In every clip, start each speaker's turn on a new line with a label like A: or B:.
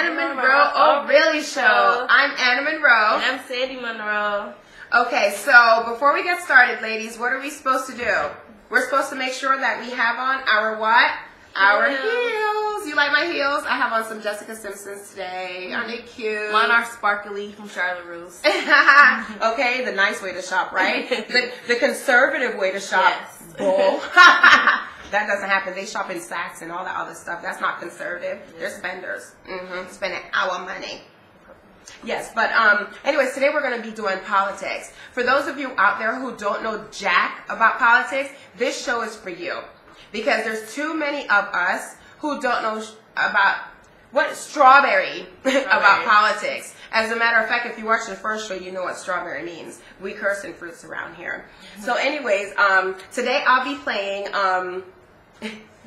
A: Anna Monroe O'Reilly Show. I'm Anna Monroe.
B: And I'm Sandy Monroe.
A: Okay, so before we get started, ladies, what are we supposed to do? We're supposed to make sure that we have on our what? Our heels. You like my heels? I have on some Jessica Simpsons today. Aren't they cute?
B: Mine are sparkly from Charlotte Russe.
A: Okay, the nice way to shop, right? the conservative way to shop.
B: Yes.
A: Bull. That doesn't happen. They shop in Saks and all that other stuff. That's not conservative. They're spenders. Spending our money. Yes, but anyways, today we're going to be doing politics. For those of you out there who don't know jack about politics, this show is for you. Because there's too many of us who don't know about what strawberry about politics. As a matter of fact, if you watch the first show, you know what strawberry means. We curse in fruits around here. So anyways, today I'll be playing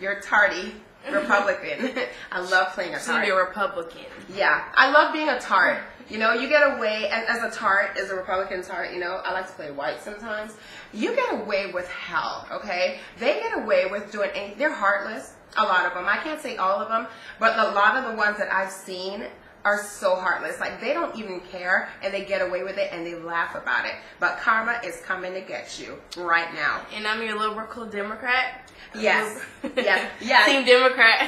A: your tardy Republican. I love playing a tart.
B: So you're a Republican.
A: Yeah, I love being a tart. You know, you get away, as a tart, as a Republican tart, you know, I like to play white sometimes. You get away with hell, okay? They get away with doing anything. They're heartless, a lot of them. I can't say all of them, but a lot of the ones that I've seen are so heartless. Like, they don't even care, and they get away with it, and they laugh about it. But karma is coming to get you right now.
B: And I'm your liberal Democrat.
A: Yes. Yes.
B: Team Democrat.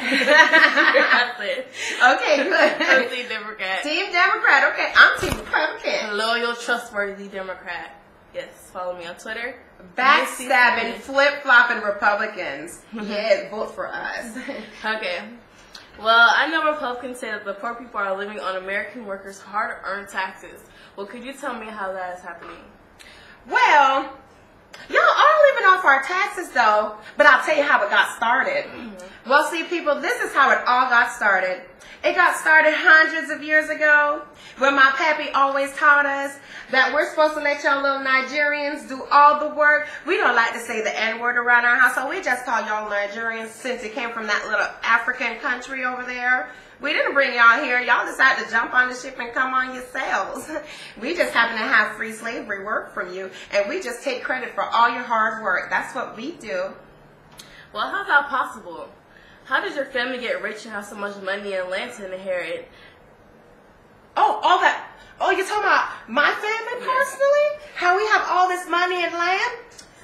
A: Okay, good.
B: I'm Team Democrat.
A: Team Democrat. Okay, I'm Team Republican.
B: Loyal, trustworthy Democrat. Yes, follow me on Twitter.
A: Backstabbing, flip-flopping Republicans. Yeah, vote for us.
B: Okay. Well, I know Republicans say that the poor people are living on American workers' hard-earned taxes. Well, could you tell me how that is happening?
A: Well, y'all are living off our taxes, though, but I'll tell you how it got started. Well, see, people, this is how it all got started. It got started hundreds of years ago when my pappy always taught us that we're supposed to let y'all little Nigerians do all the work. We don't like to say the N-word around our house, so we just call y'all Nigerians since it came from that little African country over there. We didn't bring y'all here. Y'all decided to jump on the ship and come on yourselves. We just happen to have free slavery work from you, and we just take credit for all your hard work. That's what we do.
B: Well, how's that possible? How did your family get rich and have so much money and land to inherit?
A: Oh, all that. Oh, you're talking about my family personally? How we have all this money and land?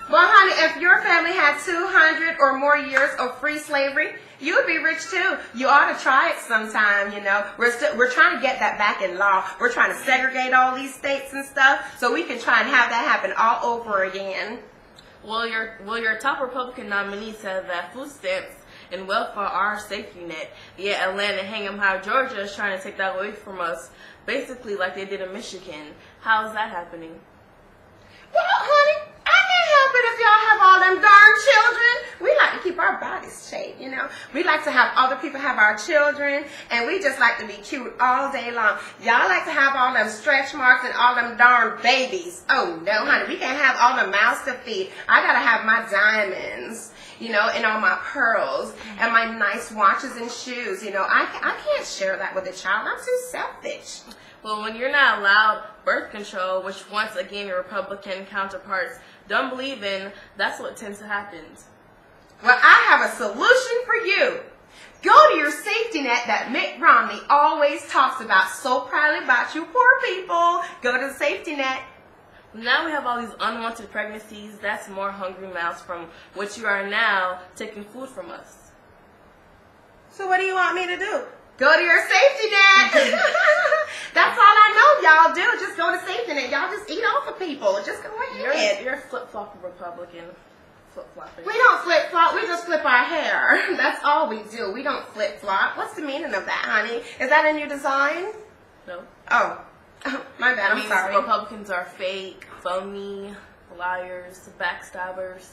A: Well, honey, if your family had 200 or more years of free slavery, you would be rich too. You ought to try it sometime, you know. We're trying to get that back in law. We're trying to segregate all these states and stuff so we can try and have that happen all over again.
B: Well, your top Republican nominee said that food stamps and welfare are our safety net. Yet Atlanta and Hingham High, Georgia is trying to take that away from us, basically like they did in Michigan. How is that happening?
A: Well, honey, I can't help it if y'all have all them darn children. We like to keep our bodies shaved, you know. We like to have other people have our children, and we just like to be cute all day long. Y'all like to have all them stretch marks and all them darn babies. Oh, no, honey, we can't have all the mouths to feed. I got to have my diamonds, you know, and all my pearls and my nice watches and shoes. You know, I can't share that with a child. I'm too selfish.
B: Well, when you're not allowed birth control, which once again your Republican counterparts don't believe in, that's what tends to happen.
A: Well, I have a solution for you. Go to your safety net that Mitt Romney always talks about so proudly about you poor people. Go to the safety net.
B: Now we have all these unwanted pregnancies. That's more hungry mouths from which you are now taking food from us.
A: So what do you want me to do? Go to your safety net. That's all I know y'all do. Just go to safety net. Y'all just eat off of people. Just go ahead.
B: You're a flip-flop Republican. Flip-flopping.
A: We don't flip-flop. We just flip our hair. That's all we do. We don't flip-flop. What's the meaning of that, honey? Is that a new design?
B: No.
A: Oh. My bad. I'm sorry.
B: Republicans are fake, phony, liars, backstabbers.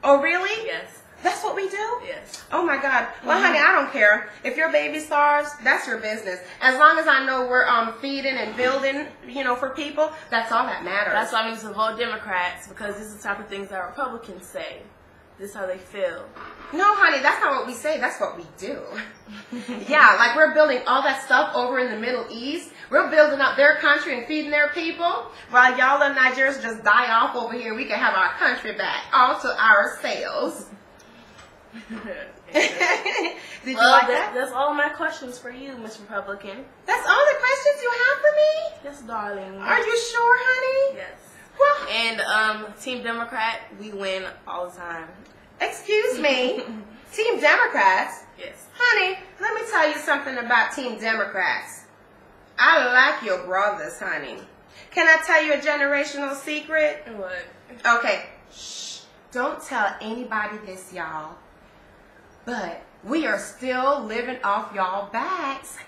A: Oh, really?
B: Yes.
A: That's what we do?
B: Yes.
A: Oh, my God. Well, honey, I don't care. If your baby starves, that's your business. As long as I know we're feeding and building, you know, for people, that's all that matters.
B: That's why I need to vote Democrats, because this is the type of things that Republicans say. This is how they feel.
A: No, honey, that's not what we say. That's what we do. Yeah, like we're building all that stuff over in the Middle East. We're building up their country and feeding their people. While y'all in Nigeria just die off over here, we can have our country back all to ourselves. Did you
B: Well,
A: like that?
B: that's all my questions for you, Miss Republican.
A: That's all the questions you have for me?
B: Yes, darling.
A: Are you sure, honey?
B: Yes.
A: Well,
B: And Team Democrat, we win all the time.
A: excuse me. Team Democrats?
B: Yes.
A: Honey, let me tell you something about Team Democrats. I like your brothers, honey. Can I tell you a generational secret?
B: What?
A: Okay. Shh. Don't tell anybody this, y'all. But we are still living off y'all backs.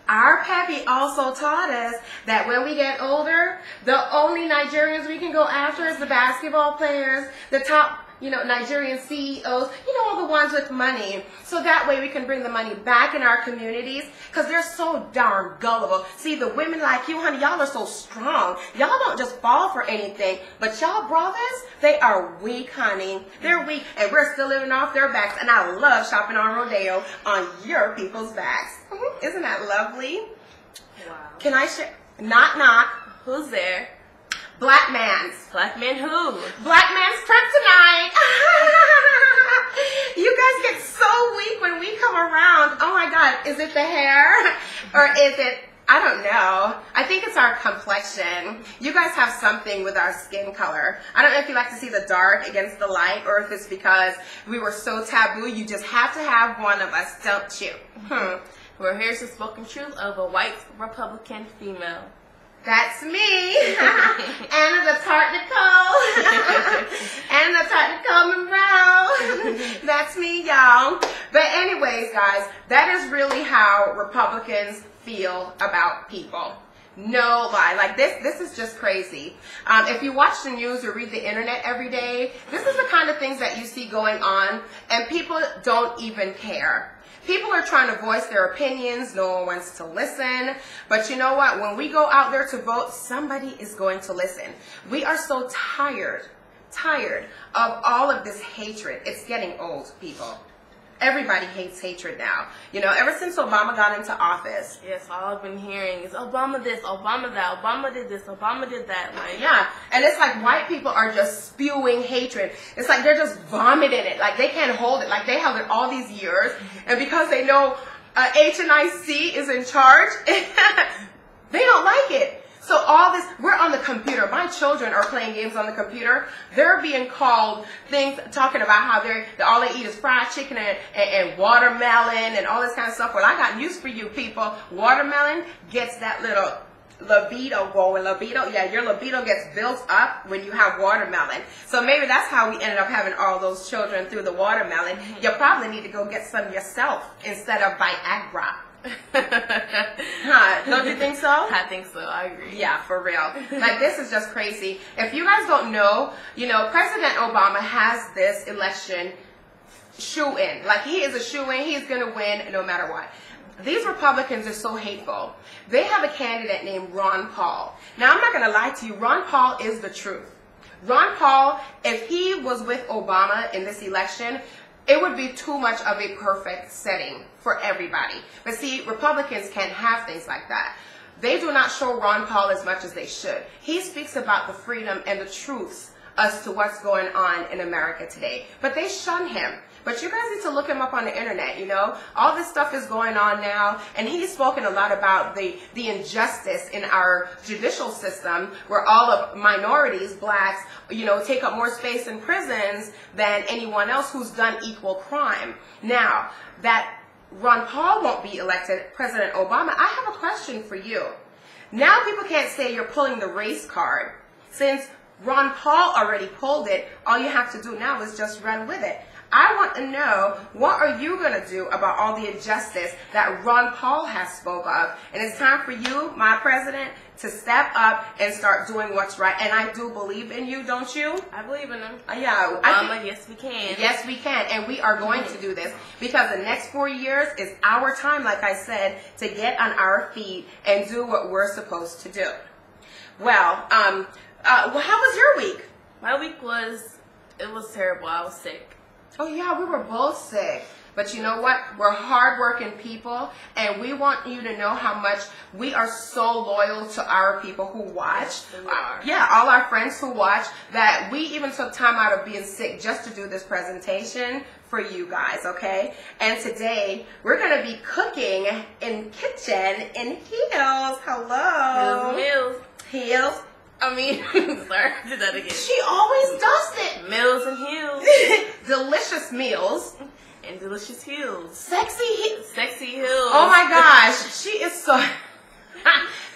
A: Our pappy also taught us that when we get older, the only Nigerians we can go after is the basketball players, the top, Nigerian CEOs, all the ones with money. So that way we can bring the money back in our communities because they're so darn gullible. See, the women like you, honey, y'all are so strong. Y'all don't just fall for anything. But y'all brothers, they are weak, honey. They're weak, and we're still living off their backs. And I love shopping on Rodeo on your people's backs. Isn't that lovely?
B: Wow.
A: Can I share? Knock, knock.
B: Who's there?
A: Black man's.
B: Black man who?
A: Black man's kryptonite. You guys get so weak when we come around. Oh my God, is it the hair? Or is it, I don't know. I think it's our complexion. You guys have something with our skin color. I don't know if you like to see the dark against the light or if it's because we were so taboo. You just have to have one of us, don't you?
B: Well, here's the spoken truth of a white Republican female.
A: That's me. Anna the Tart Nicole. Anna the Tart Nicole Monroe. That's me, y'all. But anyways, guys, that is really how Republicans feel about people. No lie. Like this is just crazy. If you watch the news or read the internet every day, this is the kind of things that you see going on, and people don't even care. People are trying to voice their opinions. No one wants to listen. But you know what? When we go out there to vote, somebody is going to listen. We are so tired of all of this hatred. It's getting old, people. Everybody hates hatred now. Ever since Obama got into office.
B: Yes, all I've been hearing is Obama this, Obama that, Obama did this, Obama did that. Like,
A: yeah, and it's like white people are just spewing hatred. It's like they're just vomiting it. Like they can't hold it. Like they held it all these years. And because they know HNIC is in charge, they don't like it. So all this, we're on the computer. My children are playing games on the computer. They're being called things, talking about how all they eat is fried chicken and watermelon and all this kind of stuff. Well, I got news for you people. Watermelon gets that little libido going. Libido, yeah, your libido gets built up when you have watermelon. So maybe that's how we ended up having all those children through the watermelon. You probably need to go get some yourself instead of Viagra. Don't you think so?
B: I think so. I agree.
A: Yeah, for real. Like, this is just crazy. If you guys don't know, President Obama has this election shoe-in. Like, he is a shoe-in. He's going to win no matter what. These Republicans are so hateful. They have a candidate named Ron Paul. Now, I'm not going to lie to you. Ron Paul is the truth. Ron Paul, if he was with Obama in this election, it would be too much of a perfect setting for everybody. But see, Republicans can't have things like that. They do not show Ron Paul as much as they should. He speaks about the freedom and the truths as to what's going on in America today. But they shun him. But you guys need to look him up on the internet, All this stuff is going on now, and he's spoken a lot about the injustice in our judicial system where all of minorities, blacks, take up more space in prisons than anyone else who's done equal crime. Now, that Ron Paul won't be elected, President Obama, I have a question for you. Now people can't say you're pulling the race card. Since Ron Paul already pulled it, all you have to do now is just run with it. I want to know, what are you going to do about all the injustice that Ron Paul has spoke of? And it's time for you, my president, to step up and start doing what's right. And I do believe in you, don't you?
B: I believe in him.
A: Yeah.
B: Obama, yes we can.
A: Yes, we can. And we are going to do this because the next 4 years is our time, like I said, to get on our feet and do what we're supposed to do. Well, how was your week?
B: My week was terrible. I was sick.
A: Oh, yeah, we were both sick. But you know what? We're hardworking people, and we want you to know how much we are so loyal to our people who watch. Yeah, all our friends who watch, that we even took time out of being sick just to do this presentation for you guys, okay? And today, we're going to be cooking in kitchen in heels. Hello.
B: Heels.
A: Heels.
B: I mean, sorry, did that again.
A: She always does it.
B: Meals and heels.
A: Delicious meals.
B: And delicious heels.
A: Sexy heels.
B: Sexy heels.
A: Oh my gosh. She is so...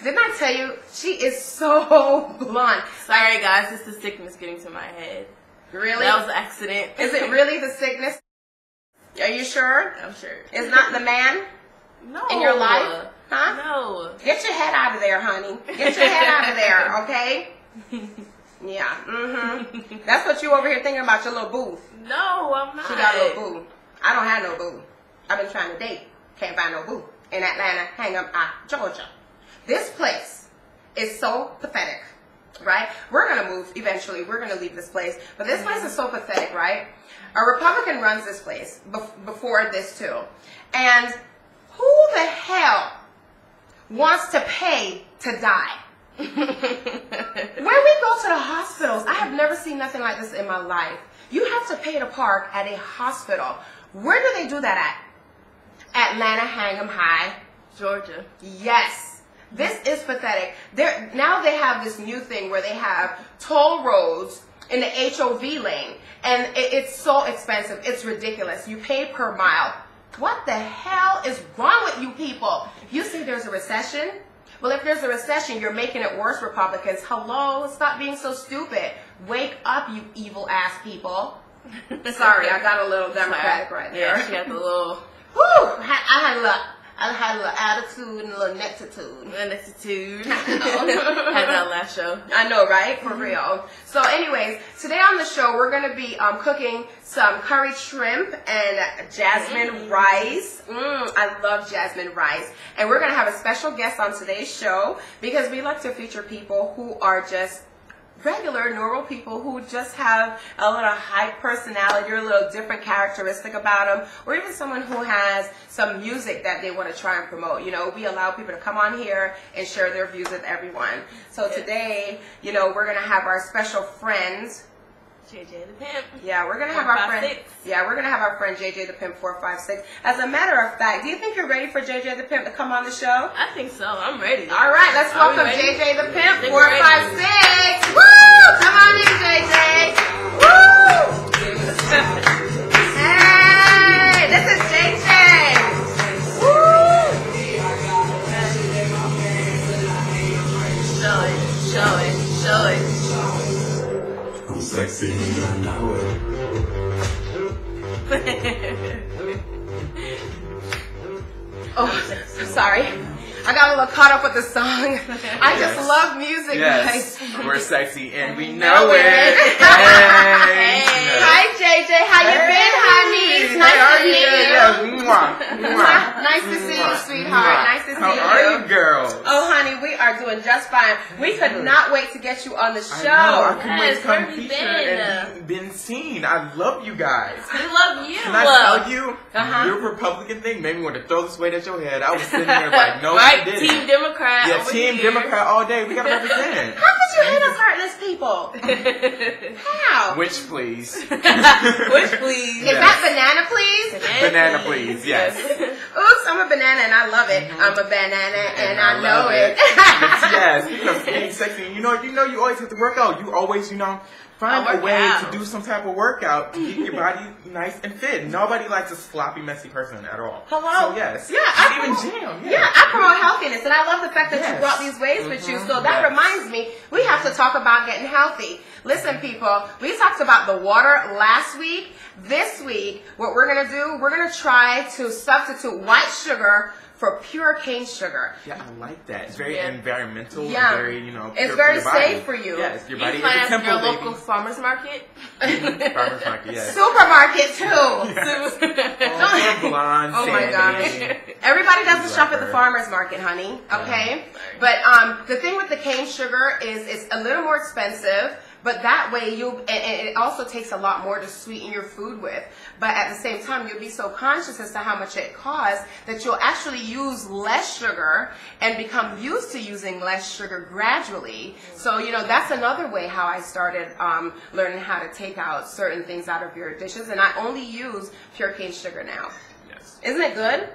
A: Didn't I tell you? She is so blunt.
B: Sorry guys, it's the sickness getting to my head.
A: Really?
B: That was an accident.
A: Is it really the sickness? Are you sure?
B: I'm sure.
A: It's not the man
B: No.
A: in your life? Huh?
B: No.
A: Get your head out of there, honey. Get your head out of there, okay? Yeah. Mm-hmm. That's what you over here thinking about, your little boo.
B: No, I'm not.
A: She got a little boo. I don't have no boo. I've been trying to date. Can't find no boo. In Atlanta, Georgia. This place is so pathetic, right? We're going to move eventually. We're going to leave this place. But this place is so pathetic, right? A Republican runs this place before this too. And who the hell wants to pay to die? When we go to the hospitals, I have never seen nothing like this in my life. You have to pay to park at a hospital. Where do they do that at? Atlanta, Hang'em High,
B: Georgia.
A: Yes. This is pathetic. Now they have this new thing where they have toll roads in the HOV lane. And it's so expensive. It's ridiculous. You pay per mile. What the hell is wrong with you people? You say there's a recession? Well, if there's a recession, you're making it worse, Republicans. Hello? Stop being so stupid. Wake up, you evil ass people. Sorry, I got a little Democratic right there.
B: Yeah, she had the little...
A: Whew, I had a little attitude and a little nectitude.
B: Had that last show.
A: I know, right? For real. So anyways, today on the show, we're going to be cooking some curry shrimp and jasmine rice. I love jasmine rice. And we're going to have a special guest on today's show because we like to feature people who are just regular, normal people who just have a little hype personality or a little different characteristic about them, or even someone who has some music that they want to try and promote. You know, we allow people to come on here and share their views with everyone. So today, you know, we're going to have our special friends,
B: JJ the Pimp.
A: Yeah, we're gonna have our friend. Yeah, we're gonna have our friend JJ the Pimp 456. As a matter of fact, do you think you're ready for JJ the Pimp to come on the show?
B: I think so. I'm ready.
A: All right, let's welcome JJ the Pimp 456. Woo! Come on in, JJ. Woo! Hey, this is JJ. Woo!
B: Show it, show it, show it.
C: I'm sexy and I know it.
A: Oh, sorry. I got a little caught up with the song. I just love music,
C: Yes,
A: guys.
C: we're sexy and we know it.
B: Hey.
A: Hi, JJ. How you been, honey? It's nice to meet you. Nice to see you, sweetheart. Nice to see you.
C: How are you, girls?
A: Oh, honey, we are doing just fine. We could not wait to get you on the show.
C: I couldn't wait to
B: Yes,
C: come
B: where have you
C: feature
B: been?
C: and been seen. I love you guys.
B: We love you.
C: Can I tell you, your Republican thing made me want to throw this weight at your head. I was sitting there like, no,
B: Right,
C: she didn't.
B: Team Democrat.
C: Yeah,
B: over
C: Team
B: here.
C: Democrat all day. We gotta represent.
A: How could you hate us heartless people? How?
C: Which, please?
B: Which, please?
A: Is that banana, please?
C: Banana, please. Yes.
A: Oops, I'm a banana and I love it. I'm a banana and I know
C: love
A: it.
C: Yes, because being sexy, you always have to work out. You always, find a way to do some type of workout to keep your body nice and fit. Nobody likes a sloppy, messy person at all.
A: Hello?
C: So yes.
A: Yeah,
C: even Jam.
A: Yeah, I promote healthiness, and I love the fact that you
C: Yes.
A: brought these ways with you. So that reminds me, we have to talk about getting healthy. Listen, people, we talked about the water last week. This week, what we're going to do, we're going to try to substitute white sugar for pure cane sugar.
C: Yeah, I like that. It's very environmental.
A: Yeah.
C: Very,
A: It's
C: pure
A: very
C: for your
A: safe
C: body.
A: for you.
C: Yes, your
B: You
C: body is
B: find
C: a
B: us
C: temple,
B: your
C: baby.
B: local farmer's market.
C: Farmer's market, yes.
A: Supermarket, too.
C: Oh, blonde,
A: Oh my
C: sandy.
A: gosh. Everybody doesn't shop at the farmer's market, honey. Okay? But the thing with the cane sugar is it's a little more expensive But that way and it also takes a lot more to sweeten your food with. But at the same time, you'll be so conscious as to how much it costs that you'll actually use less sugar and become used to using less sugar gradually. So, you know, that's another way how I started learning how to take out certain things out of your dishes. And I only use pure cane sugar now.
C: Yes.
A: Isn't it good?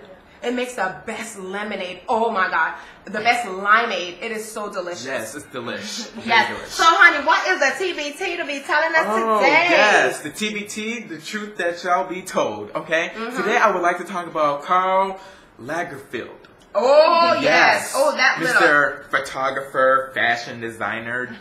A: It makes the best lemonade. Oh my God. The best limeade. It is so delicious.
C: Yes, it's delicious.
A: Yes.
C: Delicious.
A: So, honey, what is the TBT to be telling us today?
C: Yes, the TBT, the truth that shall be told. Okay? Today I would like to talk about Karl Lagerfeld.
A: Oh, yes. Oh, that
C: Mr. Photographer, fashion designer.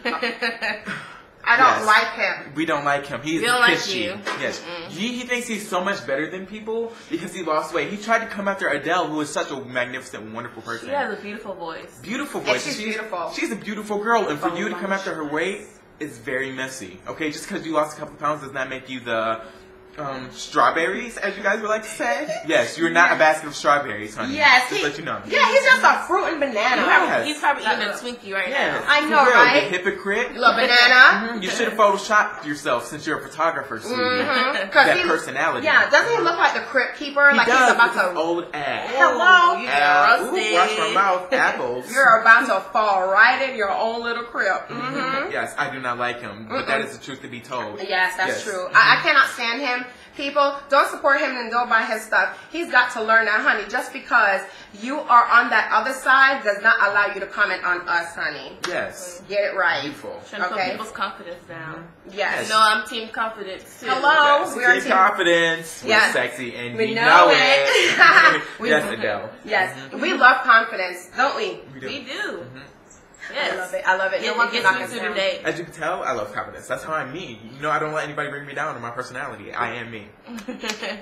A: I don't like him.
C: We don't like him. He's
B: we don't like
C: fishy.
B: you.
C: Yes. He thinks he's so much better than people because he lost weight. He tried to come after Adele, who is such a magnificent, wonderful person.
B: She has a beautiful voice.
C: Beautiful voice.
A: And she's beautiful.
C: She's a beautiful girl. And for you to come after her weight is very messy. Okay? Just because you lost a couple pounds does not make you the strawberries, as you guys would like to say. Yes, you're not a basket of strawberries, honey.
A: Yes.
C: Just let you know.
A: Yeah, he's just a fruit and banana.
C: Yes.
B: He's probably eating a Twinkie right now.
A: I know,
C: For real,
A: right?
C: You hypocrite.
A: You love banana.
C: You should have photoshopped yourself since you're a photographer, sweetie. That personality.
A: Yeah, doesn't he look like the crypt keeper?
C: He
A: like
C: does,
A: he's about
C: with his
A: to.
C: old ass.
A: Hello.
C: Ooh, watch my mouth. Apples.
A: You're about to fall right in your own little crypt.
C: Yes, I do not like him, but that is the truth to be told.
A: Yes, that's true. I cannot stand him. People, don't support him and don't buy his stuff. He's got to learn that, honey. Just because you are on that other side does not allow you to comment on us, honey.
C: Yes.
A: Get it right.
C: Beautiful.
B: Trying to put people's confidence down.
A: Yes.
B: No, I'm team confidence too.
A: Hello.
C: Yes.
A: We are
C: Team
A: team
C: confidence. We're
A: Yes.
C: sexy and
A: We
C: we
A: know
C: know
A: it.
C: it. Yes, Adele.
A: Yes. We love confidence, don't we?
B: We do.
A: I love it. I love it. No one can knock us down.
C: As you can tell, I love confidence. That's how I'm me. You know, I don't let anybody bring me down in my personality. I am me.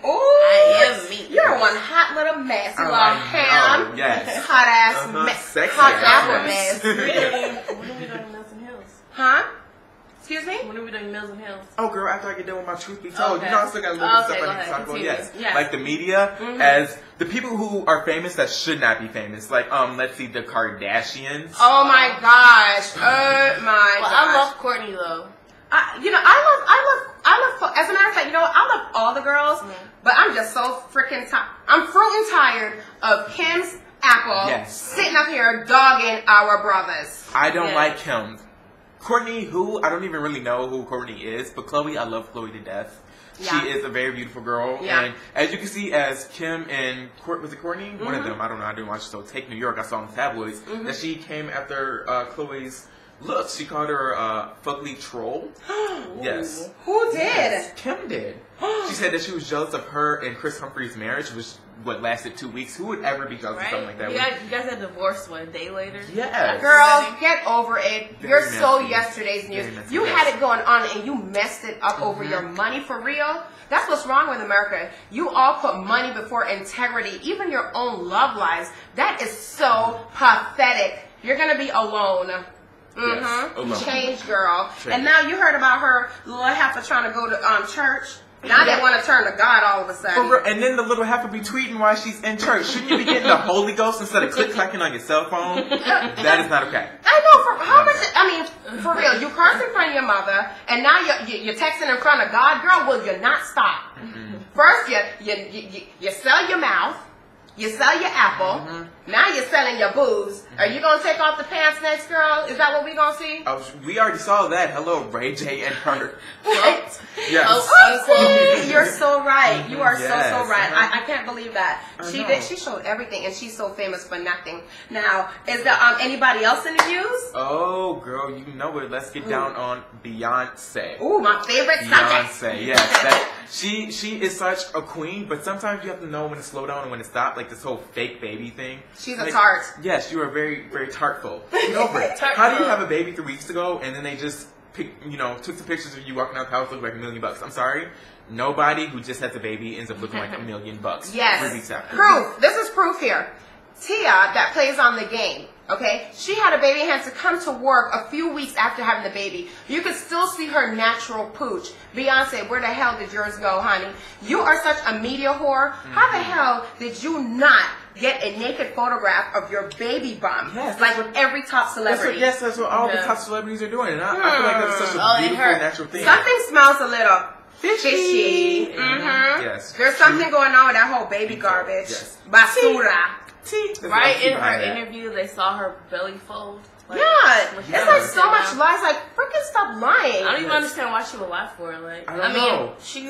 A: Oh,
B: I am me.
A: You're one hot little mess. You
C: Oh,
A: little
C: I
A: ham.
C: know. Yes.
A: Hot ass mess.
C: Sexy
A: Hot
C: ass
A: apple
C: mess.
A: mess.
B: When are we doing Mills and Hills?
A: Huh? Excuse me?
B: When are we doing Mills and Hills?
C: Oh, girl, after I get done with my truth be told,
B: Okay.
C: you know, I still got a little bit of
B: Okay,
C: stuff
B: go
C: I need to
B: ahead.
C: talk about.
B: Continue.
C: Yes.
A: Yeah.
C: Like the media, as the people who are famous that should not be famous. Like, let's see, the Kardashians.
A: Oh my gosh. Oh my
B: Well,
A: gosh.
B: I love Courtney though.
A: I love, as a matter of fact, you know what? I love all the girls, but I'm just so freaking tired. I'm fruit tired of Kim's apple sitting up here dogging our brothers.
C: I don't like him. Courtney, who I don't even really know who Courtney is, but Chloe, I love Chloe to death.
A: Yeah.
C: She is a very beautiful girl, and as you can see, as Kim and was it Courtney? One of them, I don't know, I didn't watch. So Take New York, I saw in the tabloids that she came after Chloe's looks. She called her fugly troll. Yes.
A: Who did?
C: Yes, Kim did. She said that she was jealous of her and Chris Humphrey's marriage, which lasted 2 weeks. Who would ever be jealous of something like that?
B: You guys had divorced a day later?
C: Yes.
A: Girl, get over it.
C: Very
A: You're so
C: messy.
A: yesterday's news.
C: Very messy,
A: You
C: yes.
A: had it going on and you messed it up over your money for real. That's what's wrong with America. You all put money before integrity, even your own love lives. That is so pathetic. You're going to be alone.
C: Yes, alone.
A: Change, girl.
C: Change.
A: And now you heard about her little heifer trying to go to church. Now they want to turn to God all of a sudden.
C: And then the little heifer be tweeting while she's in church. Shouldn't you be getting the Holy Ghost instead of click-clacking on your cell phone? That is not okay.
A: I know. For how much? I mean, for real. You curse in front of your mother, and now you're texting in front of God, girl. Will you not stop? First, you sell your mouth. You sell your apple. Now you're selling your booze. Are you going to take off the pants next, girl? Is that what we going to see?
C: We already saw that. Hello, Ray J and her.
A: What?
C: Yes.
A: Oh, you're so right. You are
C: Yes.
A: so right. I can't believe that.
C: I
A: She
C: know.
A: did. She showed everything, and she's so famous for nothing. Now, is there anybody else in the news?
C: Oh, girl, you know it. Let's get down on Beyonce.
A: Ooh, my favorite subject.
C: Beyonce, yes. She is such a queen, but sometimes you have to know when to slow down and when to stop. Like this whole fake baby thing.
A: She's a tart.
C: Yes, you are very, very tartful. Get over it. How do you have a baby 3 weeks ago and then they just took some pictures of you walking out the house looking like $1 million? I'm sorry. Nobody who just has a baby ends up looking like $1 million.
A: Yes.
C: 3 weeks after.
A: Proof. This is proof here. Tia, that plays on the game, okay? She had a baby and had to come to work a few weeks after having the baby. You could still see her natural pooch. Beyonce, where the hell did yours go, honey? You are such a media whore. How the hell did you not get a naked photograph of your baby bump.
C: Yes.
A: Like with every top celebrity.
C: That's what all the top celebrities are doing. And I feel like that's such a beautiful, natural thing.
A: Something smells a little fishy.
C: Yes.
A: There's something going on with that whole baby garbage.
C: Yes.
A: Basura.
B: Right in her interview, they saw her belly fold. Like,
A: it's like so much lies. Like, freaking stop lying.
B: I don't even understand why she would lie for. Like,
C: I mean,
B: she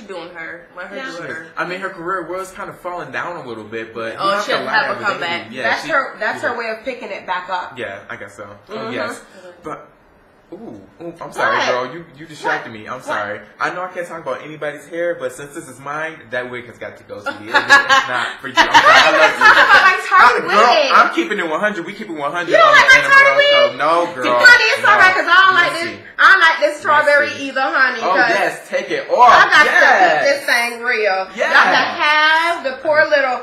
B: doing her. Let her do her.
C: I mean, her career was kind of falling down a little bit, but
B: she had to have a comeback.
A: Yeah, that's her way of picking it back up.
C: Yeah, I guess so. Yes, but. Ooh, I'm sorry, girl. You distracted me. I'm sorry. I know I can't talk about anybody's hair, but since this is mine, that wig has got to go. Sweetie. It's not for you. I love you. Girl, I'm keeping it 100. We keep it 100.
A: You don't like my tardy wig?
C: No, girl.
A: Honey, it's alright because I don't like this. I don't like this strawberry either, honey.
C: Oh yes, take it off.
A: I got to keep this thing real.
C: Yeah.
A: Y'all can have the poor little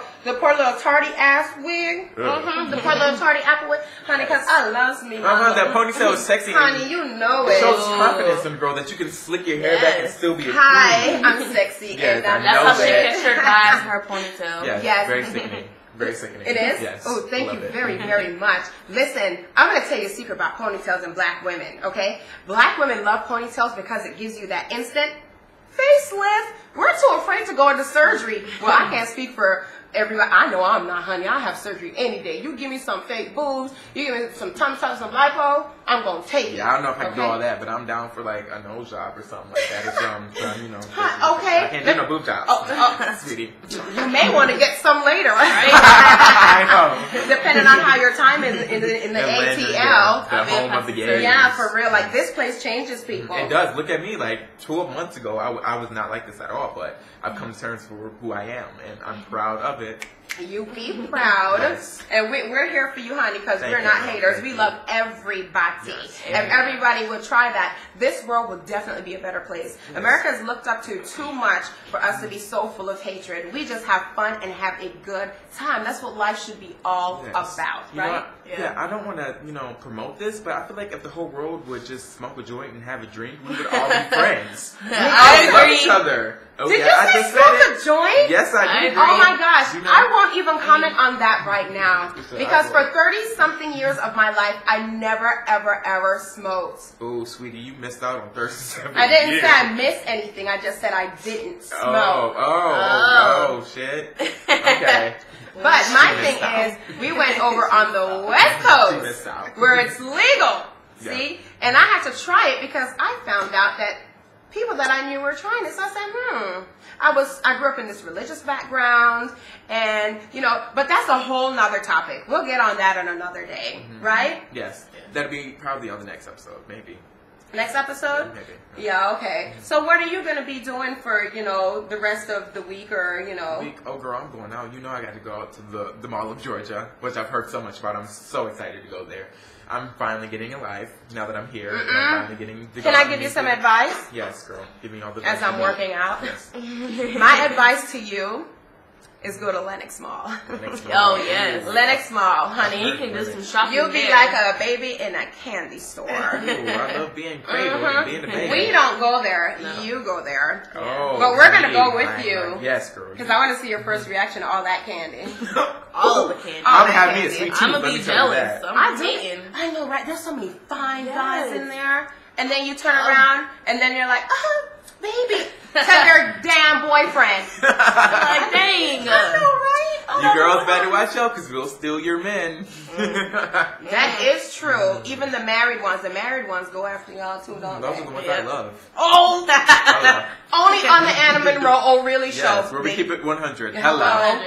A: tardy ass wig. The poor little tardy apple wig. Honey, because I loves me.
C: That ponytail is sexy.
A: Honey, you know it.
C: It shows confidence in a girl that you can slick your hair back and still be a
A: Hi, I'm sexy.
C: Yes,
A: and
B: that's how she gets her guys her ponytail.
C: Yes, very sickening. Very sickening.
A: It is?
C: Yes.
A: Oh, thank you very, very much. Listen, I'm going to tell you a secret about ponytails and black women, okay? Black women love ponytails because it gives you that instant facelift. We're too afraid to go into surgery. Well, I can't speak for everybody. I know I'm not, honey. I'll have surgery any day. You give me some fake boobs, you give me some tummy tucks, some lipo, I'm going to take it.
C: Yeah, I don't know if I can do all that, but I'm down for like a nose job or something like that. Or some, you know.
A: Okay.
C: I can't do no boob jobs. Sweetie.
A: You may want to get some later, right?
C: I know.
A: Depending on how your time is in the ATL.
C: The home of the gays.
A: Yeah, for real. Like, this place changes people.
C: It does. Look at me. Like 12 months ago, I was not like this at all, but I've come to terms for who I am, and I'm proud of it.
A: You be proud.
C: Yes.
A: And we're here for you, honey, because we're not haters. We love everybody.
C: Yes.
A: If everybody would try that, this world will definitely be a better place. Yes. America is looked up to too much for us to be so full of hatred. We just have fun and have a good time. That's what life should be all about, right?
C: Yeah, I don't want to, promote this, but I feel like if the whole world would just smoke a joint and have a drink, we would all be friends.
B: I
C: love each other.
A: Did you say smoke a joint?
C: Yes, I did.
A: Oh my gosh, I won't even comment on that right now. Because for 30-something years of my life, I never, ever, ever smoked.
C: Oh, sweetie, you missed out on 37
A: I didn't
C: years.
A: say I missed anything. I just said I didn't smoke.
C: Oh, shit. Okay.
A: But my thing is, we went over on the West Coast where it's legal. See? And I had to try it because I found out that people that I knew were trying it. So I said, I grew up in this religious background and, but that's a whole nother topic. We'll get on that on another day, right?
C: Yes. That'll be probably on the next episode, maybe.
A: Next episode?
C: Maybe.
A: Yeah, okay. So what are you going to be doing for, the rest of the week or,
C: Oh, girl, I'm going out. I got to go out to the Mall of Georgia, which I've heard so much about. I'm so excited to go there. I'm finally getting a life now that I'm here. I'm finally getting the
A: Can I give you some advice?
C: Yes, girl. Give me all the advice.
A: As I'm working out?
C: Yes.
A: My advice to you is go to Lenox Mall.
B: Oh, yes.
A: Lenox Mall, honey.
B: You can do some shopping.
A: You'll be like a baby in a candy store.
C: Ooh, I love being cradled and being a baby.
A: We don't go there. No. You go there.
C: Oh,
A: but we're going to go with you.
C: Yes, girl.
A: Because I want to see your first reaction to all that candy.
B: All of the candy.
C: I'm going to have me a sweet tooth.
B: I'm going to be jealous.
A: I know, right? There's so many fine guys in there. And then you turn around, and then you're like, baby. Tell your damn boyfriend.
B: Like, dang.
A: I know, right?
C: You girls better watch out because we'll steal your men.
A: That is true. Even the married ones go after y'all too, don't
C: Those
A: they?
C: are the ones I love.
A: Oh, only on the Anna Monroe really show.
C: Yes, where we keep it 100.
A: Hello.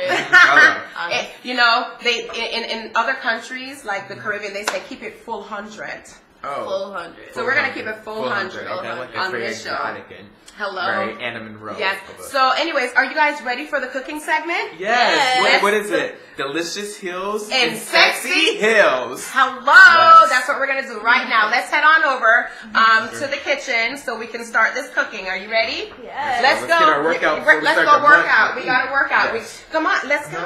C: Hello.
A: They in other countries like the Caribbean, they say keep it full 100.
B: Full 100.
A: So we're gonna keep it full 100
C: okay, I like
A: on
C: very
A: this show.
C: and
A: Hello.
C: very Anna Monroe.
A: Yes. So, anyways, are you guys ready for the cooking segment?
C: Yes. What is it? Delicious Hills
A: and Sexy
C: Hills.
A: Hello.
C: Yes.
A: That's what we're gonna do right now. Let's head on over to the kitchen so we can start this cooking. Are you ready?
B: Yes.
A: Let's go.
C: Get our workout.
A: Let's go work out. We gotta work out.
C: Yes.
A: Come on. Let's go.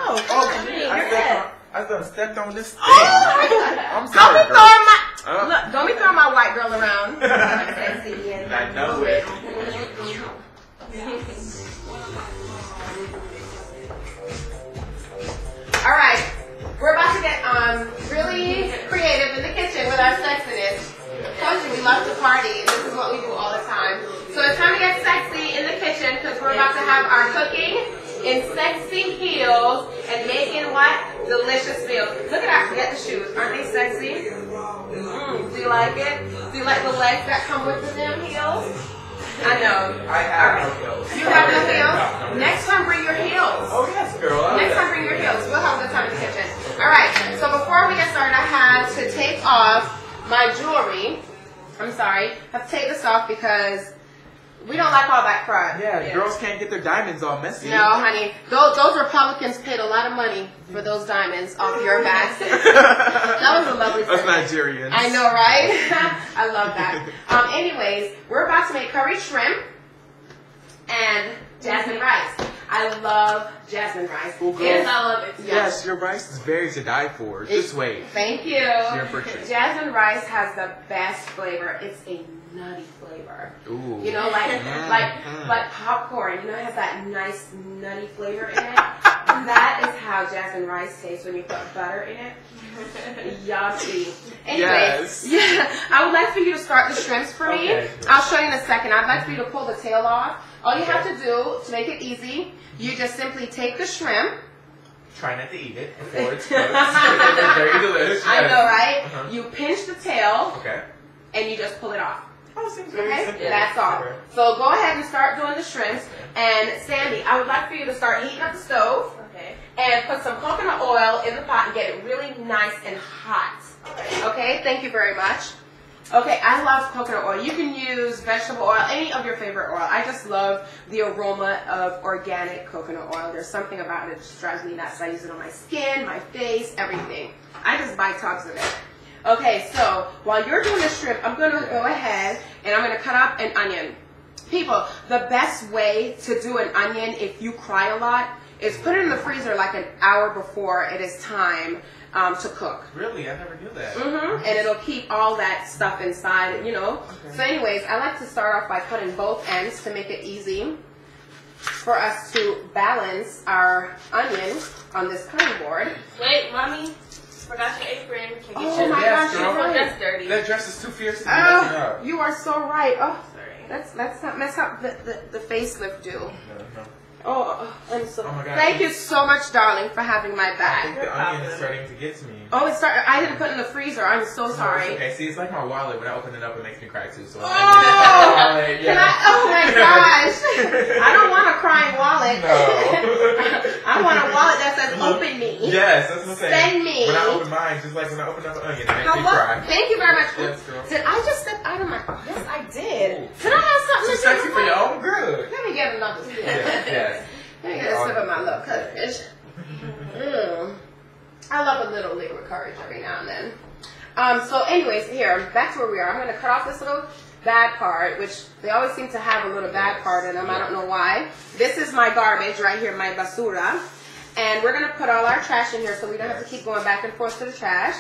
C: I done stepped on this thing.
A: I'm sorry, don't be throwing my white girl around. Sexy and
C: I know it.
A: All right, we're about to get really creative in the kitchen with our sexiness. I told you we love to party, and this is what we do all the time. So it's time to get sexy in the kitchen because we're about to have our cooking in sexy heels and making what? Delicious meals. Look at that. Forget the shoes. Aren't they sexy? Do you like it? Do you like the legs that come with the damn heels? I know.
C: I have no heels.
A: You have no heels? Next time bring your heels.
C: Oh yes, girl.
A: Next time bring your heels. We'll have a good time in the kitchen. Alright, so before we get started, I have to take off my jewelry. I'm sorry. I have to take this off because we don't like all that crap.
C: Yeah, girls can't get their diamonds all messy.
A: No, honey. Those Republicans paid a lot of money for those diamonds off your back. That was a lovely thing.
C: Us Nigerians.
A: I know, right? I love that. Anyways, we're about to make curry shrimp and jasmine rice. I love jasmine rice.
B: Yes, I love it.
C: Yes, your rice is very to die for. Just wait.
A: Thank you. Jasmine rice has the best flavor. It's a nutty flavor.
C: Ooh.
A: You know, like popcorn. You know, it has that nice nutty flavor in it. That is how jasmine rice tastes when you put butter in it. Yummy. Anyways, yeah, I would like for you to start the shrimps for me.
C: Okay.
A: I'll show you in a second. I'd like for you to pull the tail off. All you have to do to make it easy, you just simply take the shrimp.
C: Try not to eat it before it's cooked. It's very delicious.
A: I know, right? You pinch the tail.
C: Okay.
A: And you just pull it off.
C: Oh, seems very simple.
A: That's all.
C: Okay.
A: So go ahead and start doing the shrimps. And Sandy, I would like for you to start heating up the stove.
B: Okay.
A: And put some coconut oil in the pot and get it really nice and hot. Okay, thank you very much. Okay, I love coconut oil. You can use vegetable oil, any of your favorite oil. I just love the aroma of organic coconut oil. There's something about it that just drives me nuts. I use it on my skin, my face, everything. I just buy tubs of it. Okay, so while you're doing the shrimp, I'm going to go ahead and I'm going to cut up an onion. People, the best way to do an onion if you cry a lot is put it in the freezer like an hour before it is time to cook.
C: Really? I never knew that.
A: And it'll keep all that stuff inside, you know. Okay. So anyways, I like to start off by cutting both ends to make it easy for us to balance our onion on this cutting board.
B: Wait, Mommy. Forgot your apron. Can you
A: oh my gosh,
C: girl.
A: you're right.
B: That's dirty.
C: That dress is too fierce to be messing up.
A: You are so right. Oh,
B: sorry.
A: Let's not mess up the facelift do.
C: No.
A: Oh, I'm so.
C: Oh my God.
A: Thank you so much, darling, for having my
C: I
A: back.
C: think the onion is starting to get to me.
A: Oh, it started. I didn't put it in the freezer. I'm so sorry.
C: No, it's okay. See, it's like my wallet. When I open it up, it makes me cry too. So
A: oh,
C: wallet, yeah.
A: oh my gosh! I don't want a crying wallet.
C: No.
A: I want a wallet that says "Open me."
C: Yes, that's what I'm saying.
A: Send me.
C: When I open mine, just like when I open up an onion, it makes me cry.
A: Thank you very much.
C: Yes, girl.
A: Did I just step out of my? Yes, I did. Did I have something
C: Too
A: to
C: sexy
A: do?
C: for your own good.
A: Let me get another sip.
C: Yes.
A: Let me get a sip of my little courage. I love a little liquid courage every now and then. So anyways, here, back to where we are. I'm going to cut off this little bad part, which they always seem to have a little bad part in them. I don't know why. This is my garbage right here, my basura. And we're going to put all our trash in here so we don't have to keep going back and forth to the trash.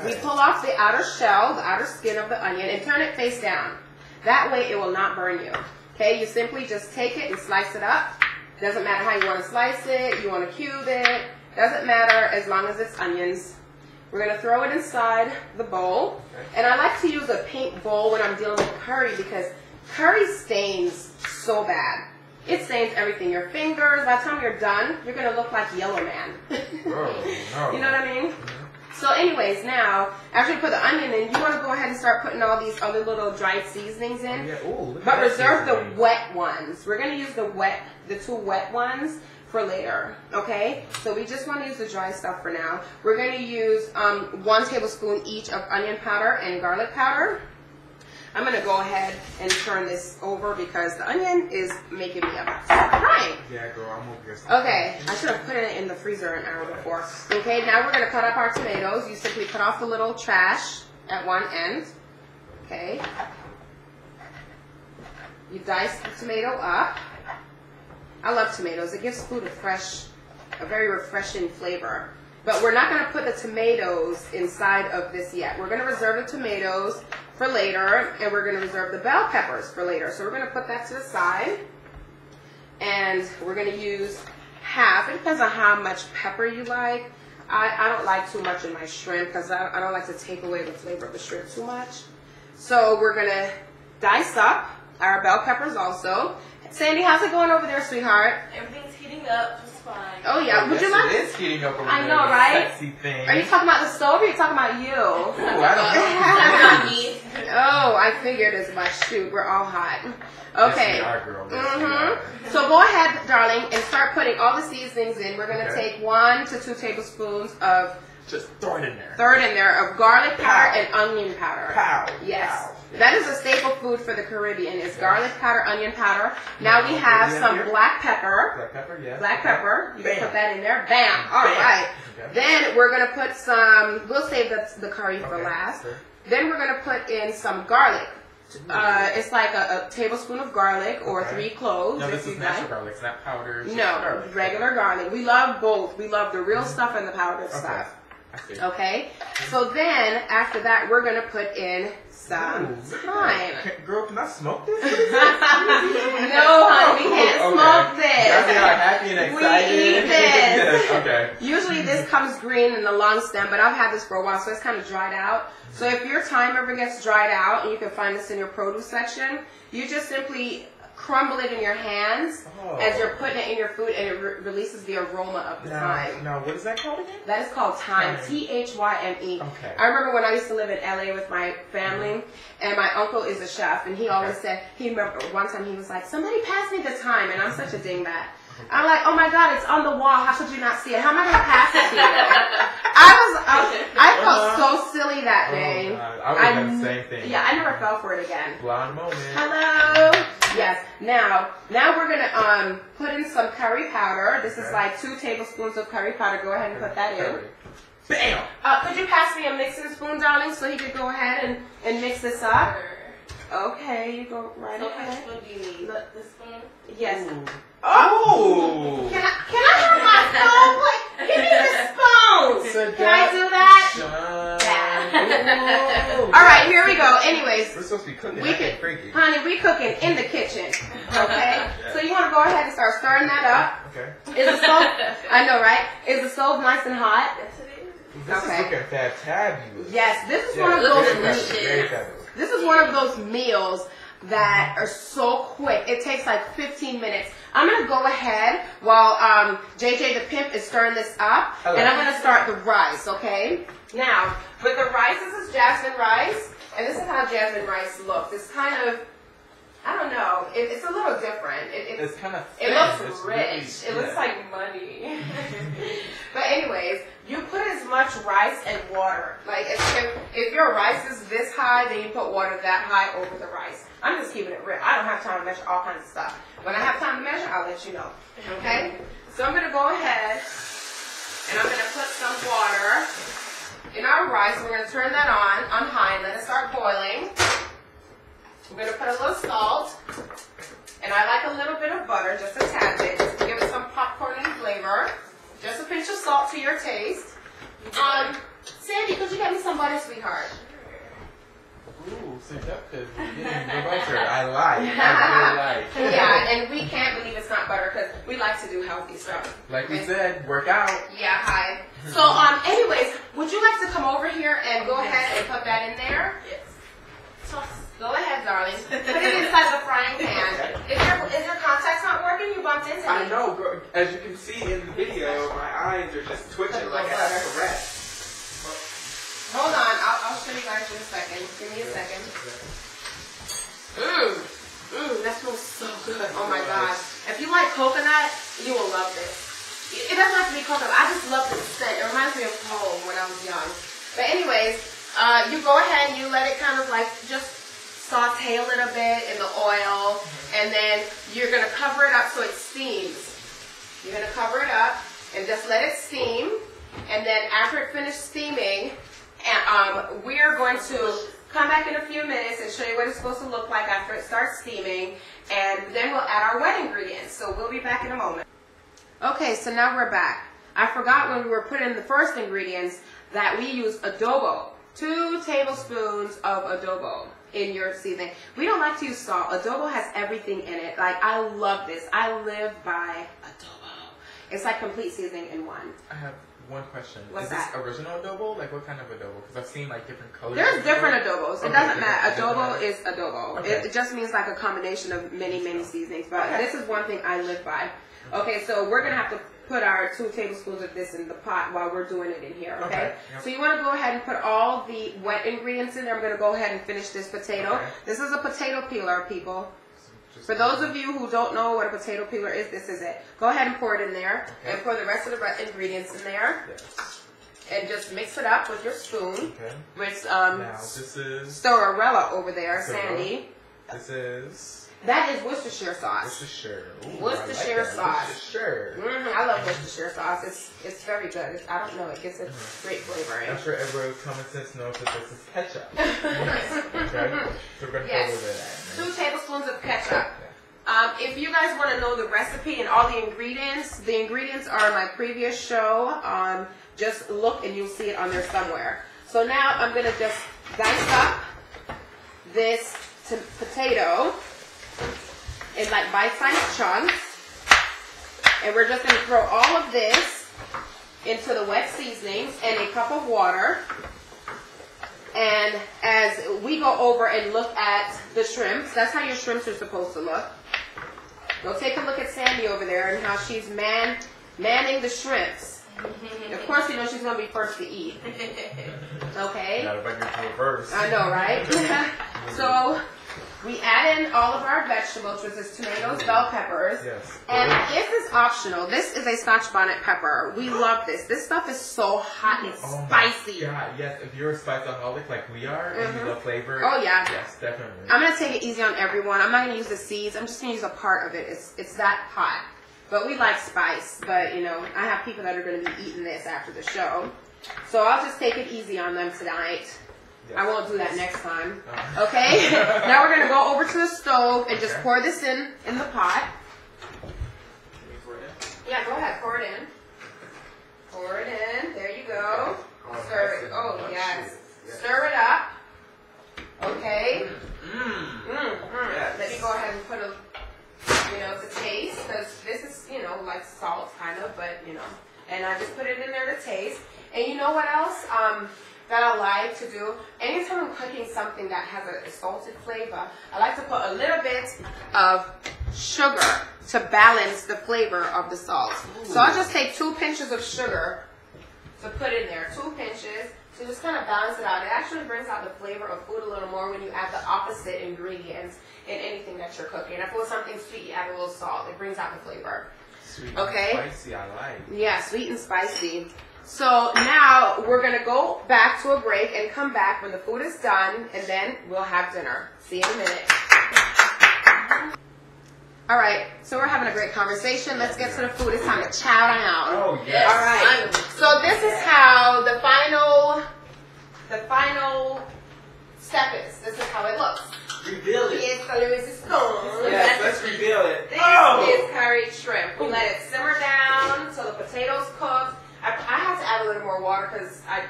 A: We pull off the outer shell, the outer skin of the onion, and turn it face down. That way it will not burn you. Okay, you simply just take it and slice it up. Doesn't matter how you want to slice it, you want to cube it. Doesn't matter as long as it's onions. We're going to throw it inside the bowl. And I like to use a pink bowl when I'm dealing with curry because curry stains so bad. It stains everything. Your fingers, by the time you're done, you're going to look like Yellow Man.
C: Oh, no.
A: You know what I mean? So anyways, now, after you put the onion in, you want to go ahead and start putting all these other little dried seasonings in.
C: Yeah. Ooh,
A: but reserve the wet ones. We're going to use the two wet ones for later, okay? So we just want to use the dry stuff for now. We're going to use 1 tablespoon each of onion powder and garlic powder. I'm going to go ahead and turn this over because the onion is making me about to start crying.
C: Yeah, girl, I'm over here.
A: Okay, I should have put it in the freezer an hour before. Okay, now we're going to cut up our tomatoes. You simply cut off the little trash at one end. Okay. You dice the tomato up. I love tomatoes. It gives food a very refreshing flavor. But we're not going to put the tomatoes inside of this yet. We're going to reserve the tomatoes for later, and we're going to reserve the bell peppers for later. So we're going to put that to the side, and we're going to use half. It depends on how much pepper you like. I don't like too much in my shrimp because I don't like to take away the flavor of the shrimp too much. So we're going to dice up our bell peppers also. Sandy, how's it going over there, sweetheart?
B: Everything's heating up just fine.
A: Oh, yeah. Would you like?
C: It is heating up over
A: I
C: there.
A: know, right?
C: Sexy thing.
A: Are you talking about the stove or are you talking about you?
C: Ooh, I don't know.
A: Oh, I figured as much. Shoot, we're all hot. Okay.
C: Yes, we are, girl. Yes, we are.
A: So go ahead, darling, and start putting all the seasonings in. We're going to take 1 to 2 tablespoons of...
C: Just throw it in there.
A: Throw it in there of garlic powder and onion powder.
C: Pow.
A: Yes.
C: Pow.
A: That is a staple food for the Caribbean is garlic powder, onion powder. Now we have some black pepper.
C: Black pepper, yes.
A: Black pepper. You
C: Bam.
A: can put that in there. Bam. All right.
C: Okay.
A: Then we're going to put some, we'll save the curry for
C: Okay.
A: last.
C: Sure.
A: Then we're going to put in some garlic. It's like a tablespoon of garlic or 3 cloves.
C: No,
A: if
C: this is
A: you'd
C: natural
A: like.
C: garlic. It's not powdered.
A: No,
C: garlic.
A: regular garlic. We love both. We love the real stuff and the powdered stuff.
C: I see.
A: Okay, so then after that, we're gonna put in some thyme.
C: Girl, can I smoke this?
A: No, honey, we can't smoke this.
C: Y'all see how happy and excited?
A: We eat this.
C: Yes, okay.
A: Usually this comes green in the long stem, but I've had this for a while, so it's kind of dried out. So if your thyme ever gets dried out, and you can find this in your produce section, you just simply crumble it in your hands as you're putting it in your food, and it releases the aroma of the thyme.
C: Now, what is that called again?
A: That is called thyme, Thyme.
C: Okay.
A: I remember when I used to live in LA with my family, and my uncle is a chef, and he always said, he remember one time he was like, somebody pass me the thyme, and I'm such a dingbat. I'm like, oh my God, it's on the wall. How should you not see it? How am I going to pass it to you? I felt so silly that day.
C: I would have done the same thing.
A: Yeah, I never fell for it again.
C: Blonde moment.
A: Hello. Yes. Now we're gonna put in some curry powder. This is like 2 tablespoons of curry powder. Go ahead and put that in.
C: Bam.
A: Could you pass me a mixing spoon, darling, so he could go ahead and mix this up? Okay, you go right ahead.
B: What do you need? The spoon?
A: Yes.
C: Ooh.
A: Oh! Can I have my spoon? Like, give me the spoon! Can I do that? All right, here we go. Anyways,
C: We're supposed to be cooking.
A: Honey, we cooking in the kitchen. Okay? So you want to go ahead and start stirring that up.
C: Okay.
A: Is the stove? I know, right? Is the stove nice and hot?
B: Yes, it is.
C: This is looking fantabulous.
A: Yes, this is one of those
C: Very fabulous.
A: This is one of those meals that are so quick. It takes like 15 minutes. I'm going to go ahead while JJ the Pimp is stirring this up, and I'm going to start the rice, okay? Now, with the rice, this is jasmine rice, and this is how jasmine rice looks. It's kind of, I don't know, it's a little different.
C: It's kind of
A: thin. It looks rich.
C: Really,
A: it looks like money. But anyways, you put as much rice and water. Like if your rice is this high, then you put water that high over the rice. I'm just keeping it real. I don't have time to measure all kinds of stuff. When I have time to measure, I'll let you know. Okay? So I'm going to go ahead and I'm going to put some water in our rice. We're going to turn that on high and let it start boiling. We're going to put a little salt. And I like a little bit of butter, just a tad bit, just to give it some popcorn flavor. Just a pinch of salt to your taste. Sandy, could you get me some butter, sweetheart?
C: Ooh, seductive. Butter. I like. I really like.
A: Yeah, and we can't believe it's not butter because we like to do healthy stuff.
C: Like we said, work out.
A: Yeah, hi. So, anyways, would you like to come over here and go ahead and put that in there?
B: Yes.
A: Go ahead, darling. Put it inside the frying pan. Is your contacts not working? You bumped into me.
C: I know, girl. As you can see in the video, my eyes are just twitching like a rat.
A: Hold on, I'll show you guys in a second. Give me a second. That smells so good. Oh my gosh. If you like coconut, you will love this. It doesn't have to be coconut. I just love the scent. It reminds me of home when I was young. But anyways, you go ahead and you let it kind of like just saute a little bit in the oil, and then you're going to cover it up so it steams. You're going to cover it up and just let it steam, and then after it finishes steaming, we're going to come back in a few minutes and show you what it's supposed to look like after it starts steaming, and then we'll add our wet ingredients. So we'll be back in a moment. Okay, so now we're back. I forgot when we were putting in the first ingredients that we use adobo. 2 tablespoons of adobo in your seasoning. We don't like to use salt. Adobo has everything in it. Like, I love this. I live by adobo. It's like complete seasoning in one.
C: I have one question.
A: What's
C: is
A: that?
C: this original adobo? Like what kind of adobo? Because I've seen like different colors.
A: There's different adobos. It
C: Okay,
A: doesn't matter.
C: different-
A: Adobo is adobo.
C: Okay.
A: It just means like a combination of many seasonings. But
C: Okay.
A: this is one thing I live by. Okay, so we're gonna have to put our 2 tablespoons of this in the pot while we're doing it in here. Okay.
C: Okay, yep.
A: So you want to go ahead and put all the wet ingredients in there. I'm gonna go ahead and finish this potato.
C: Okay.
A: This is a potato peeler, people.
C: Just-
A: For those of you who don't know what a potato peeler is, this is it. Go ahead and pour it in there,
C: Okay.
A: and pour the rest of the ingredients in there,
C: Yes.
A: and just mix it up with your spoon.
C: Okay.
A: With
C: Now this is.
A: Sorrella over there,
C: Sorrel.
A: Sandy.
C: This is.
A: That is Worcestershire sauce.
C: Worcestershire. Ooh,
A: Worcestershire
C: I like that.
A: sauce.
C: Worcestershire.
A: I love Worcestershire sauce. It's very good. I don't know. It gives it great flavor.
C: I'm sure everybody with common sense knows that this is ketchup. Okay. So we're gonna
A: Yes.
C: throw a little bit of that.
A: 2 tablespoons of ketchup. If you guys want to know the recipe and all the ingredients are in my previous show. Just look and you'll see it on there somewhere. So now I'm going to just dice up this potato in like bite-sized chunks. And we're just going to throw all of this into the wet seasonings and a cup of water. And as we go over and look at the shrimps, that's how your shrimps are supposed to look. Go take a look at Sandy over there and how she's manning the shrimps. Of course, you know she's going to be first to eat. Okay?
C: Not if I get to it first.
A: I know, right? So we add in all of our vegetables, which is tomatoes, bell peppers.
C: Yes.
A: And this is optional. This is a Scotch bonnet pepper. We love this. This stuff is so hot and
C: Oh
A: spicy.
C: Yeah, yes. If you're a spiceaholic like we are and you love flavor.
A: Oh, yeah.
C: Yes, definitely.
A: I'm going to take it easy on everyone. I'm not going to use the seeds. I'm just going to use a part of it. It's that hot. But we like spice. But, you know, I have people that are going to be eating this after the show. So I'll just take it easy on them tonight.
C: Yes.
A: I won't do that next time. Okay? Now we're going to go over to the stove and just pour this in the pot. Yeah, go ahead. Pour it in. Pour it in. There you go. Stir it. Oh, yes. Stir it up. Okay.
C: Yes.
A: Let me go ahead and put the taste, because this is, like salt kind of, but, and I just put it in there to taste. And you know what else that I like to do? Anytime I'm cooking something that has a salted flavor, I like to put a little bit of sugar to balance the flavor of the salt. Ooh. So I'll just take 2 pinches of sugar to put in there, 2 pinches, to just kind of balance it out. It actually brings out the flavor of food a little more when you add the opposite ingredients in anything that you're cooking. If it was something sweet, you add a little salt. It brings out the flavor.
C: Sweet
A: okay?
C: and spicy, I like.
A: Yeah, sweet and spicy. So now we're going to go back to a break and come back when the food is done, and then we'll have dinner. See you in a minute. All right, so we're having a great conversation. Let's get to the food. It's time to chow down.
C: Oh, yes.
A: All right. So this is how the final step is. This is how it looks.
C: Reveal it.
A: Yes, color is stone.
C: Yes, let's reveal it.
A: This is curried shrimp. We let it simmer down until the potatoes cook. I have to add a little more water because I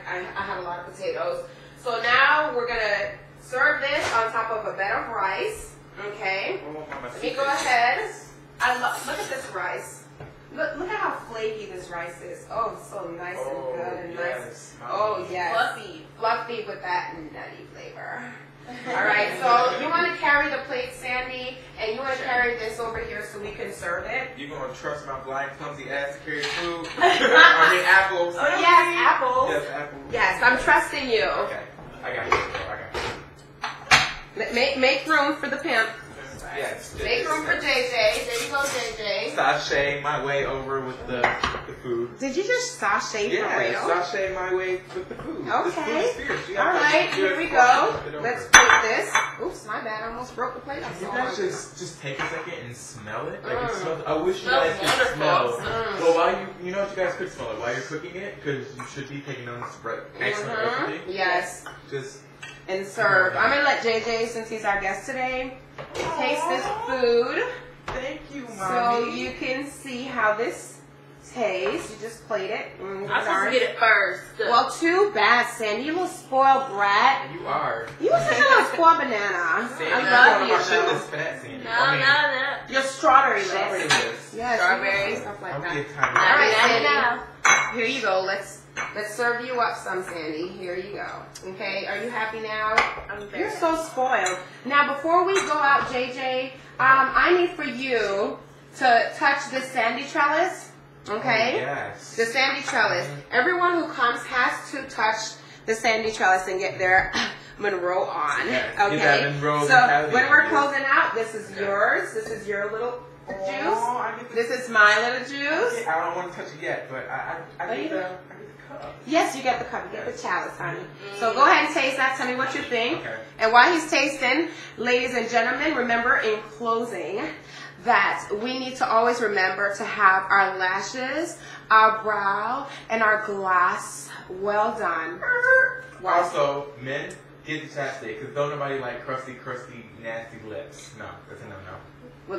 A: have a lot of potatoes. So now we're going to serve this on top of a bed of rice. Okay? Let me go ahead. Look at this rice. Look at how flaky this rice is. Oh, so nice and good and nice. Oh, yes.
B: Fluffy.
A: Fluffy with that nutty flavor. All right, so you want to carry the plate, Sandy, and you want to carry this over here so we can serve it.
C: You gonna trust my blind, clumsy ass to carry food? I mean apples.
A: Oh, yes, apples.
C: Yes, apples.
A: Yes, I'm trusting you.
C: Okay, I got you.
A: Make room for the pimp.
C: Yes.
A: Make room for JJ. There you go, JJ.
C: Sashay my way over with the food.
A: Did you just sashay for
C: Yeah,
A: real?
C: sashay my way with the food.
A: Okay.
C: This food is fierce. You
A: All
C: have to
A: right,
C: do
A: here
C: it
A: we
C: before
A: go.
C: you flip it over.
A: Let's put this. Oops, my bad. I almost broke the plate. I'm
C: You
A: so
C: guys
A: hungry.
C: just take a second and smell it. Like it smells. I wish you
B: Smells
C: guys could
B: wonderful.
C: smell.
B: Mm.
C: Well, while you know what you guys could smell it while you're cooking it, because you should be taking on this excellent recipe.
A: Yes.
C: Just
A: And serve. I'm gonna let JJ, since he's our guest today, taste this food.
C: thank you,
A: So
C: mommy.
A: you can see how this tastes. You just plate it.
B: I'm supposed to get it first.
A: Well, too bad, Sandy. You little spoiled brat.
C: You are.
A: You was such a little spoiled banana.
C: Sandy,
A: I love you.
C: shitless fat, Sandy.
B: No.
A: You're strawberry
C: Strawberry
A: list.
C: list.
A: Yes,
B: Strawberries.
A: stuff like
C: I'll
A: that.
C: be a tiny.
A: All right,
B: Now.
A: Sandy. Here you go. Let's serve you up some, Sandy. Here you go. Okay, are you happy now? You're so spoiled. Now, before we go out, JJ, I need for you to touch this sandy trellis. Okay?
C: Oh, yes.
A: The sandy trellis. Everyone who comes has to touch the sandy trellis and get their Monroe on.
C: Yes.
A: Okay?
C: Get that Monroe
A: So
C: mentality.
A: when we're closing out, this is yours. This is your little juice. This is my little juice.
C: Okay, I don't want to touch it yet, but I get the cup.
A: Yes, you get the cup. You get the chalice, honey. So go ahead and taste that. Tell me what you think.
C: Okay.
A: And while he's tasting, ladies and gentlemen, remember in closing that we need to always remember to have our lashes, our brow, and our glass well done.
C: Also, men, get the chapstick, because don't nobody like crusty, nasty lips. No, that's a no-no.
A: Well,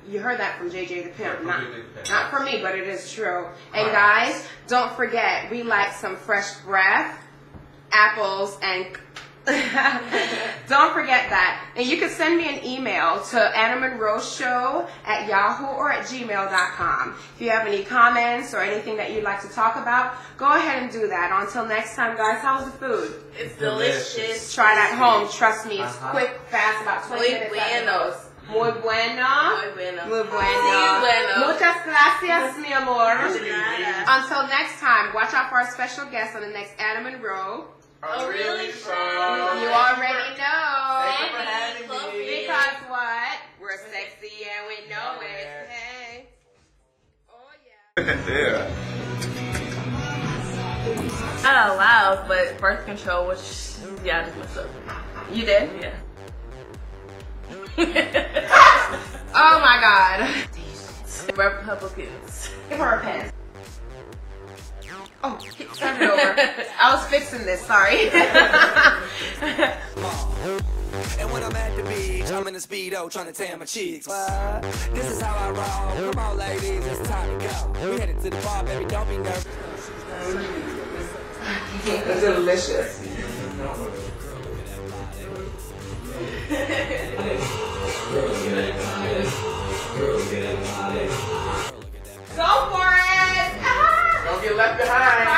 A: you heard that from JJ the Pimp.
C: Yeah, from JJ the Pimp.
A: Not from me, but it is true. And guys, don't forget, we like some fresh breath, apples, and don't forget that. And you can send me an email to AnnaMonroeShow@yahoo or at gmail.com. If you have any comments or anything that you'd like to talk about, go ahead and do that. Until next time, guys, how's the food?
B: It's delicious.
A: Try it at home. Trust me, it's quick, fast, about 20 minutes. Muy bueno.
B: Muy bueno.
A: Muy bueno.
B: Muy bueno.
A: Muchas gracias, mi amor.
B: De nada.
A: Until next time, watch out for our special guest on the next Anna Monroe.
C: Oh, really? So,
A: You already know.
C: Thank you for having me.
A: Because what? We're sexy and we know it. Hey. Oh, yeah.
C: Yeah.
B: Not allowed, but birth control, which, yeah, I just messed up.
A: You did?
B: Yeah.
A: Oh, my God.
B: Republicans.
A: Give her a pen. Oh, turn it over. I was fixing this, sorry.
D: And when I'm at the beach, I'm in a Speedo trying to tan my cheeks. What? This is how I roll. Come on, ladies, it's time to go. We headed to the bar, baby, don't be nervous.
A: It's delicious. Go for it!
C: Don't get left behind.